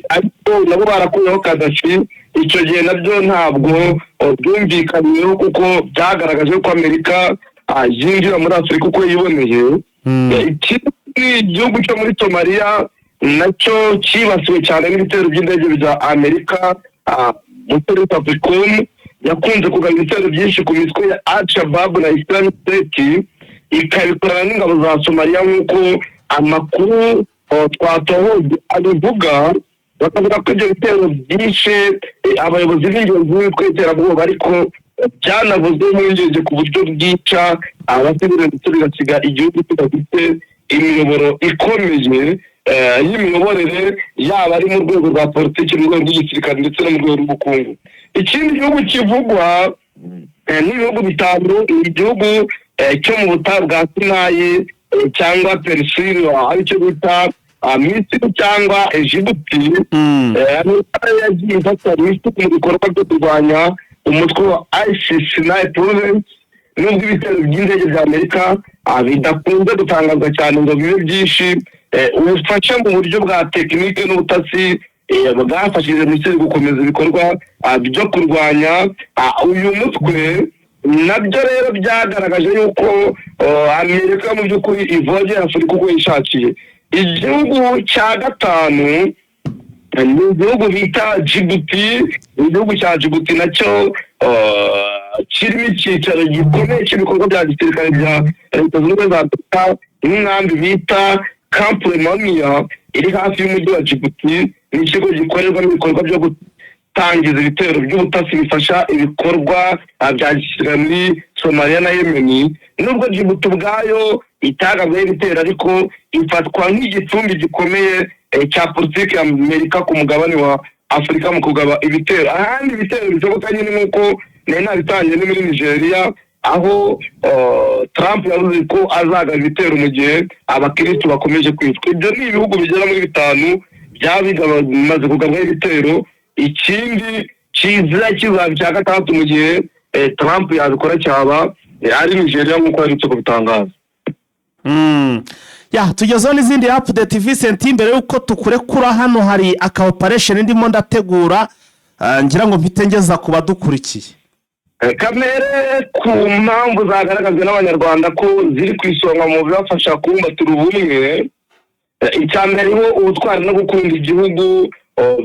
ariko nabo barakuyeho Gaddafi. Icyo gihe nabyo ntabwo byumvikaniyeho kuko byagaragaje ko Amerika yinjira muri Afurika uko yiboneye. Igihugu cyo muri Somalia nacyo cyibasiwe cyane n'ibitero by'indege bya Amerika. Muri Africom yakunze kugaba ibitero byinshi ku mitwe ya Al-Shabaab na Islamic State, ikabikorana n'ingabo za Somalia nk'uko amakuru twatohoje abivuga. Bakavuga ko ibyo bitero byinshi abayobozi b'ingenzi b'iterabwoba, ariko byanavuzwe impungenge ku buryo bwica abasivile ndetse bigasiga igihugu kidafite imiyoboro ikomeye y'imiyoborere yaba ari mu rwego rwa politiki, mu rwego rw'igisirikare ndetse no mu rwego rw'ubukungu. Ikindi gihugu kivugwa n'ibihugu bitanu, igihugu cyo mu butayu bwa Sinayi cyangwa Persile aricyo bita Misiri cyangwa Egiputi, yagiye ifata Misiri mu bikorwa byo kurwanya umutwe wa ISIS na Province, nubwo ibitero by'indege bya Amerika bidakunze gutangazwa cyane ngo bibe byinshi. Ubufasha mu buryo bwa tekinike n'ubutasi bwafashije Misiri gukomeza ibikorwa byo kurwanya uyu mutwe. Nabyo rero byagaragaje yuko Amerika mu by'ukuri ivogera Afurika uko yishakiye. Igihugu cya gatanu ni igihugu bita Djibouti. Igihugu cya Djibouti nacyo kirimo icyicaro gikomeye cy'ibikorwa bya gisirikare bya Leta Zunze Ubumwe za Amerika, n'inkambi bita Camp Lemonnier iri hafi y'umujyi wa Djibouti. Ni ikigo gikorerwamo ibikorwa byo gutangiza ibitero by'ubutasi bifasha ibikorwa bya gisirikare muri Somalia na Yemen. Nubwo Djibouti ubwayo itagabweho ibitero, ariko ifatwa nk'igicumbi gikomeye cya politiki ya Amerika ku mugabane wa Afurika mu kugaba ibitero. Ahandi ibitero bishoboka nyine nk'uko nari nabitangiye ni muri Nigeria, aho Trump yavuze ko azagaba ibitero mu gihe abakirisitu bakomeje kwicwa. Ibyo ni ibihugu bigera muri bitanu bimaze kugabwaho ibitero. Ikindi kiza kizaba icya gatandatu mu gihe Trump yabikora cyaba ari Nigeria nk'uko aherutse kubitangaza. Tugezeho n'izindi update Vincent. Mbere y'uko tukurekura, hano hari aka operation ndimo ndategura, ngira ngo mpite ngeza ku badukurikiye. Kamere ku mpamvu zagaragajwe n'Abanyarwanda ko ziri ku isonga mu bibafasha kubumbatira ubumwe, icya mbere ho ubutwari no gukunda igihugu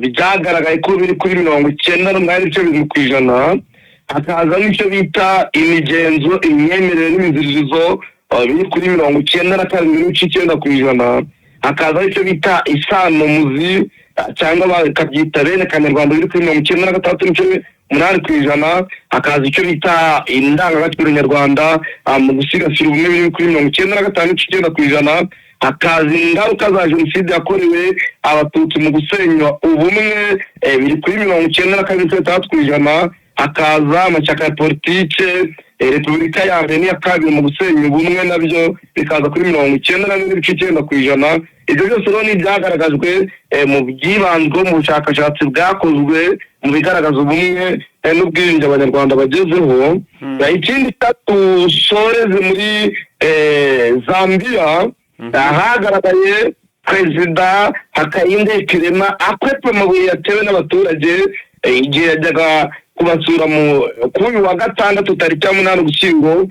byagaragaye ko biri kuri 98.1%. Hakaza n'icyo bita imigenzo, imyemerere n'imiziririzo biri kuri 97.9%. Hakaza icyo bita isano muzi cyangwa bakabyita bene Kanyarwanda biri kuri 96.8%. Hakaza icyo bita indangagaciro nyarwanda mu gusigasira ubumwe biri kuri 95.9%. Hakaza ingaruka za jenoside yakorewe abatutsi mu gusenya ubumwe biri kuri 92.3%. Hakaza amashyaka ya politike, Repubulika ya mbere n'iya kabiri mu gusenya ubumwe, nabyo bikaza kuri 94.9%. Ibyo byose rero ni byagaragajwe mu byibanzwe mu bushakashatsi bwakozwe mu bigaragaza ubumwe n'ubwiyunge Abanyarwanda bagezeho. Ikindi dusoreze muri Zambia, hagaragaye Perezida Hakainde Hichilema akwepa amabuye yatewe n'abaturage igihe yajyaga kubasura kuri uyu wa gatandatu tariki ya 8 Ugushyingo,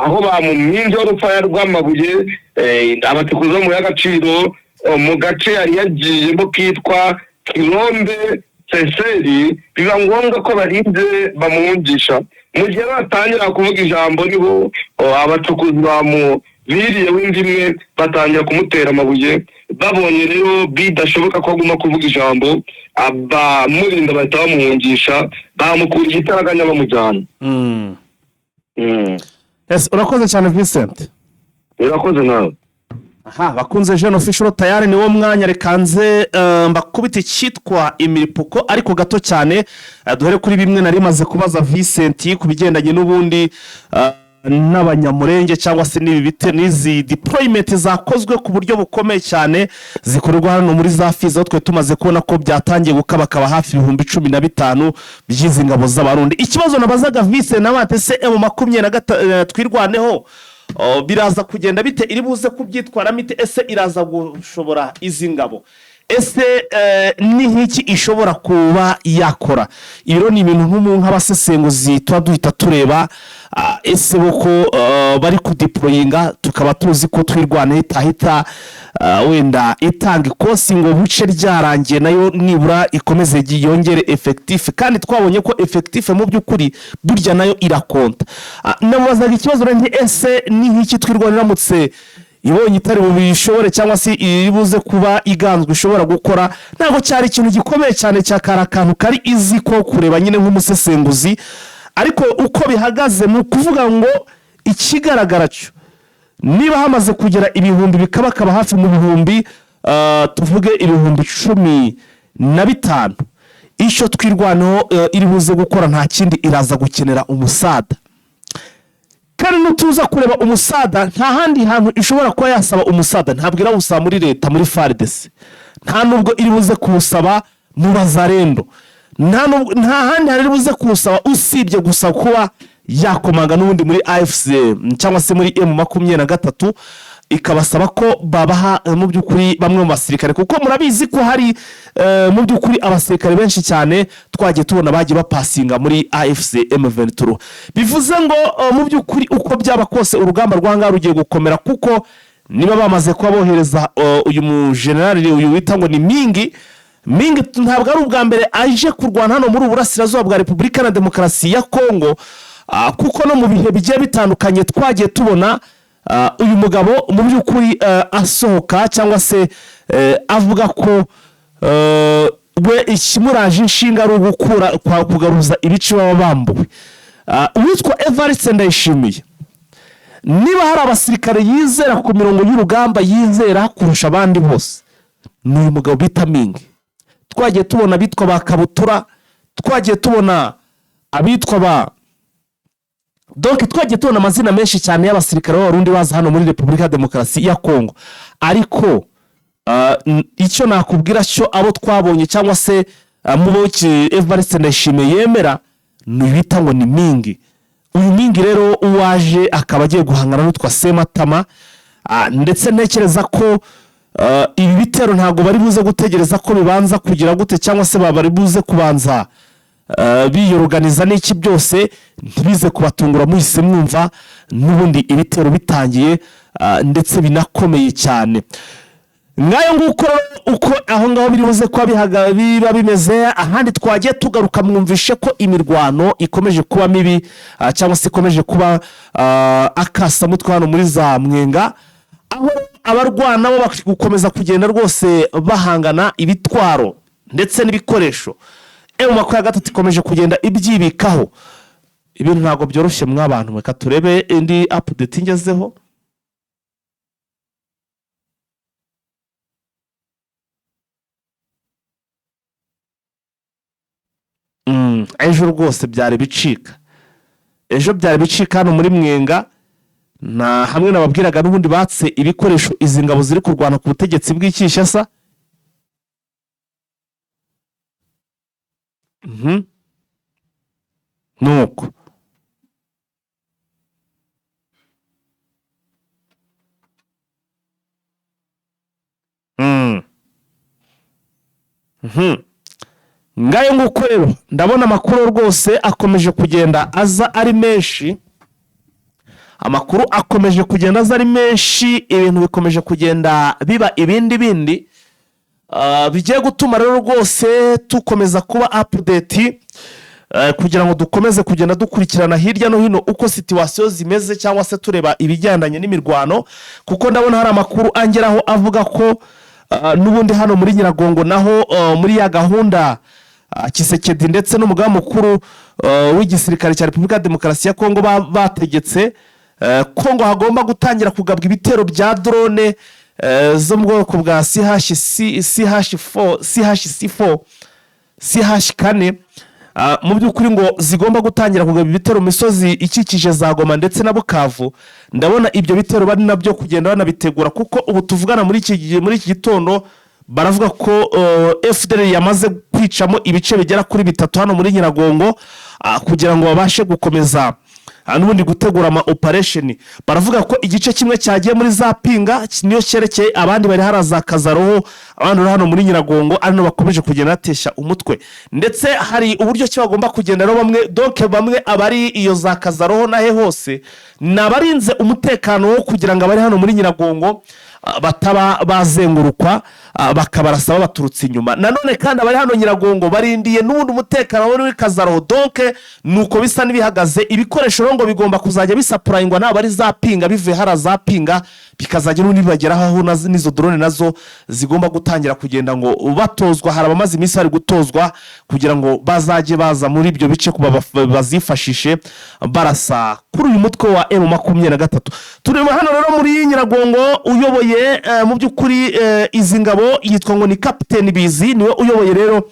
aho bamuminze urufaya rw'amabuye abacukuzi bo mu y'agaciro mu gace yari yagiyemo kitwa Kilombe Seseri. Biba ngombwa ko barinze bamuhungisha. Mu gihe batangira kuvuga ijambo, niho abacukuzi biriye w'indimwe batangira kumutera amabuye. Babonye rero bidashoboka ko aguma kuvuga ijambo, abamurinda bahita bamuhungisha, bamukura igitaraganya bamujyana. Urakoze cyane Vincent. Urakoze nawe. Bakunze Jeune Official tayari niwo mwanya, reka nze mbakubita icyitwa imiripuko ariko gato cyane. Duhere kuri bimwe nari maze kubaza Vincent ku bigendanye n'ubundi n'abanyamurenge cyangwa se n'izi deployment zakozwe ku buryo bukomeye cyane zikorwa hano muri za Fizi, aho twe tumaze kubona ko byatangiye gukabakaba hafi 15,000 by'izi ngabo z'Abarundi. Ikibazo nabazaga Vincent n'abate se M23 twirwaneho biraza kugenda bite, iri buze kubyitwara mite, ese iraza gushobora izi ngabo, ese ni nk'iki ishobora kuba yakora? Iro ni ibintu nk'abasesenguzi tuba duhita tureba, ese boko bari kudeployinga tukaba tuzi ko twirwane hitahita wenda itanga ikosi ngo buce ryarangiye nayo nibura ikomeze yongere effectif, kandi twabonye ko effectif mu by'ukuri burya nayo irakonta. Namubazaga ikibazo renge, ese ni nk'iki twirwane ramutse ibonye itari bubishobore cyangwa se iribuze kuba iganzwe ishobora gukora? Ntabwo cyari ikintu gikomeye cyane cyakara akantu kari izi ko kureba nyine nk'umusesenguzi, ariko uko bihagaze ni ukuvuga ngo ikigaragara cyo niba hamaze kugera ibihumbi bikaba hafi mu bihumbi tuvuge ibihumbi 15 icyo twirwanaho iri buze gukora nta kindi iraza gukenera umusada, kandi nutuza kureba umusada nta handi hantu ishobora kuba yasaba umusada, ntabwo irawusaba muri leta muri FARDC, nta nubwo iri buze kuwusaba mu bazarendo, nta handi hari buze kuwusaba usibye gusa kuba yakomanga n'ubundi muri AFC cyangwa se muri M23 ikabasaba ko babaha mu by'ukuri bamwe mu basirikare, kuko murabizi ko hari mu by'ukuri abasirikare benshi cyane twagiye tubona bagiye bapasinga muri AFC M23. Bivuze ngo mu by'ukuri uko byaba kose urugamba rwanga rugiye gukomera, kuko niba bamaze kuba bohereza uyu mu general uyu wita ngo ni Mingi ntabwo ari ubwa mbere aje kurwana hano muri Uburasirazuba bwa Repubulika na Demokarasi ya Kongo, kuko no mu bihe bigiye bitandukanye twagiye tubona uyu mugabo mu by'ukuri asohoka cyangwa se avuga ko we ikimuraje inshinga ari ugukura kwa kugaruza ibice baba bambuwe. Uwitwa Evariste Ndayishimiye niba hari abasirikare yizera ku mirongo y'urugamba yizera kurusha abandi bose ni uyu mugabo bita Mingi. Twagiye tubona abitwa ba Kabutura, twagiye tubona abitwa ba donc twagiye tubona amazina menshi cyane y'abasirikare b'abarundi baza hano muri Repubulika ya Demokarasi ya Kongo, ariko icyo nakubwira cyo abo twabonye cyangwa se mu boki Evariste Ndayishimiye yemera ni bita ngo ni Mingi. Uyu Mingi rero uwaje akaba agiye guhangana n'utwa Sematama, ndetse ntekereza ko ibi bitero ntago bari buze gutegereza ko bibanza kugira gute cyangwa se bari buze kubanza biyorganiza n'iki byose ntibize kubatungura muhise mwumva n'ubundi ibitero bitangiye ndetse binakomeye cyane. Ngayo nguko uko aho ngaho biri buze kwa biba bimeze, ahandi twagiye tugaruka mwumvishe ko imirwano ikomeje kuba mibi cyangwa se ikomeje kuba akasa mutwe hano muri za Mwenga, aho abarwana bo gukomeza kugenda rwose bahangana ibitwaro ndetse n'ibikoresho. M23 ikomeje kugenda ibyibikaho. Ibintu ntago byoroshye mw'abantu, mweka turebe indi update ingezeho. Ejo rwose byari bicika, ejo byari bicika hano muri Mwenga, na hamwe nababwiraga n'ubundi batse ibikoresho izi ngabo ziri kurwana ku butegetsi bw'Ikishasa. Nuko ngayo nguko rero ndabona amakuru rwose akomeje kugenda aza ari menshi, amakuru akomeje kugenda aza ari menshi, ibintu bikomeje kugenda biba ibindi bigiye gutuma rero rwose tukomeza kuba update kugira ngo dukomeze kugenda dukurikirana hirya no hino uko situation zimeze cyangwa se tureba ibijyandanye n'imirwano, kuko ndabona hari amakuru angeraho avuga ko n'ubundi hano muri Nyiragongo naho muri ya gahunda Kisekedi ndetse n'umugaba mukuru w'igisirikare cya Repubulika ya Demokarasi ya Kongo bategetse Kongo hagomba gutangira kugabwa ibitero bya drone zo mu bwoko bwa CH4 mu by'ukuri ngo zigomba gutangira kugaba ibitero mu misozi ikikije za Goma ndetse na Bukavu. Ndabona ibyo bitero bari nabyo kugenda banabitegura, kuko ubu tuvugana muri iki gitondo baravuga ko FDL yamaze kwicamo ibice bigera kuri 3 hano muri Nyiragongo kugira ngo babashe gukomeza n'ubundi gutegura ama operation. Baravuga ko igice kimwe cyagiye muri za Pinga niyo cyerekeye, abandi bari haraza Kazaroho, abandi hano muri Nyiragongo ari no bakomeje kugenda atesha umutwe, ndetse hari uburyo ki bagomba kugenda no bamwe donc bamwe abari iyo za Kazaroho nahe hose nabarinze umutekano wo kugira ngo abari hano muri Nyiragongo bataba bazengurukwa bakabarasa baturutse inyuma. Nanone kandi abari hano Nyiragongo barindiye n'ubundi umutekano wari wikazaro. Donc nuko bisa n'ibihagaze. Ibikoresho ngo bigomba kuzajya bisapurayingwa n'abari zapinga bivuye harazapinga bikazajya n'undi bageraho n'izo drone nazo zigomba gutangira kugenda ngo batozwa. Hari abamaze iminsi bari gutozwa kugira ngo bazajye baza muri ibyo bice kuba bazifashishe barasa kuri uyu mutwe wa M23. Turimo hano rero muri Nyiragongo uyoboye mu by'ukuri izi ngabo yitwa ngo ni Captain Bizi, niwe uyoboye rero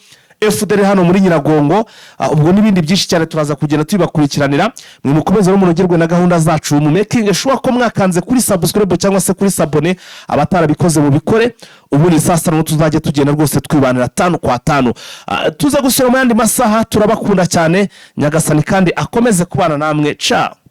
FDR hano muri Nyiragongo. Ubwo n'ibindi byinshi cyane turaza kugenda tubakurikiranira. Mwe mukomeze no munogerwe na gahunda zacu mu making sure ko mwakanze kuri subscribe cyangwa se kuri sabone, abatarabikoze mu bikore. Ubu ni sasa no tuzajya tugenda rwose twibanira 5 kwa 5. Tuza gushyira mu yandi masaha. Turabakunda cyane. Nyagasani kandi akomeze kubana namwe. Ciao.